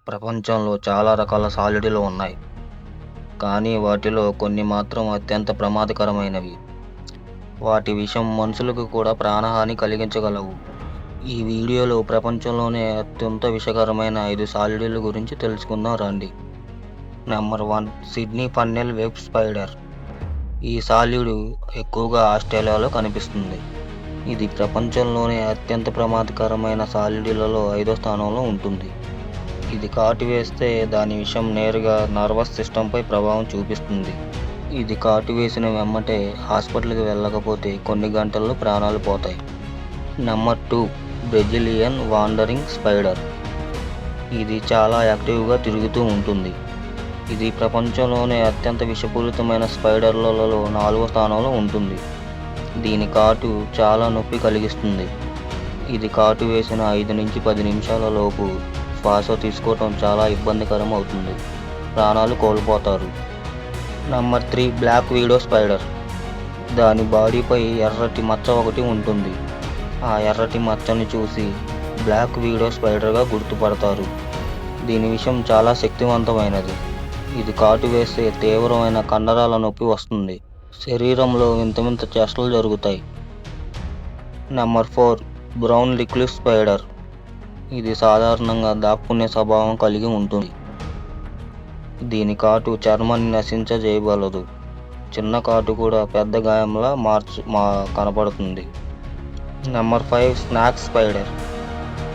ప్రపంచంలో చాలా రకాల సాలిడులు ఉన్నాయి. కానీ వాటిలో కొన్ని మాత్రం అత్యంత ప్రమాదకరమైనవి. వాటి విషం మనుషులకు కూడా ప్రాణహాని కలిగించగలవు. ఈ వీడియోలో ప్రపంచంలోనే అత్యంత విషకరమైన 5 సాలిడుల గురించి తెలుసుకుందాం రండి. Number 1 Sydney funnel web spider. ఈ సాలీడు ఎక్కువగా ఆస్ట్రేలియాలో కనిపిస్తుంది. ఇది ప్రపంచంలోనే అత్యంత ప్రమాదకరమైన సాలీడులలో 5వ స్థానంలో ఉంటుంది. ఇది కాటు వేస్తే దాని విషం నేరుగా నర్వస్ సిస్టంపై ప్రభావం చూపిస్తుంది. ఇది కాటు వేసిన వెంబటే హాస్పిటల్కి వెళ్ళకపోతే కొన్ని గంటల్లో ప్రాణాలు పోతాయి. Number 2 Brazilian wandering spider. ఇది చాలా యాక్టివ్గా తిరుగుతూ ఉంటుంది. ఇది ప్రపంచంలోనే అత్యంత విషపూరితమైన స్పైడర్లలో 4వ స్థానంలో ఉంటుంది. దీని కాటు చాలా నొప్పి కలిగిస్తుంది. ఇది కాటు వేసిన 5 నుంచి 10 నిమిషాల లోపు శ్వాస తీసుకోవటం చాలా ఇబ్బందికరం అవుతుంది. ప్రాణాలు కోల్పోతారు. Number 3 black widow spider. దాని బాడీపై ఎర్రటి మచ్చ ఒకటి ఉంటుంది. ఆ ఎర్రటి మచ్చని చూసి బ్లాక్ వీడో స్పైడర్గా గుర్తుపడతారు. దీని విషం చాలా శక్తివంతమైనది. ఇది కాటు వేస్తే తీవ్రమైన కండరాల నొప్పి వస్తుంది. శరీరంలో వింత వింత చేష్టలు జరుగుతాయి. Number 4 brown recluse spider. ఇది సాధారణంగా దాక్కునే స్వభావం కలిగి ఉంటుంది. దీని కాటు చర్మాన్ని నశించజేయగలదు. చిన్న కాటు కూడా పెద్ద గాయంలా కనపడుతుంది. Number 5 snack spider.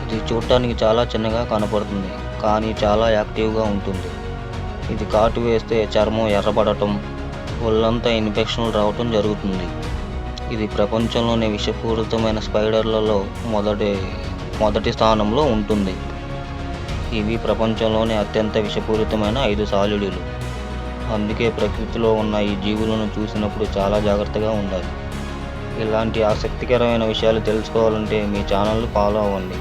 ఇది చూడటానికి చాలా చిన్నగా కనపడుతుంది, కానీ చాలా యాక్టివ్గా ఉంటుంది. ఇది కాటు వేస్తే చర్మం ఎర్రబడటం, ఒళ్ళంతా ఇన్ఫెక్షన్లు రావటం జరుగుతుంది. ఇది ప్రపంచంలోనే విషపూరితమైన స్పైడర్లలో మొదటి స్థానంలో ఉంటుంది. ఇవి ప్రపంచంలోనే అత్యంత విషపూరితమైన 5 సాలీడులు. అందుకే ప్రకృతిలో ఉన్న ఈ జీవులను చూసినప్పుడు చాలా జాగ్రత్తగా ఉండాలి. ఇలాంటి ఆసక్తికరమైన విషయాలు తెలుసుకోవాలంటే మీ ఛానల్ని ఫాలో అవ్వండి.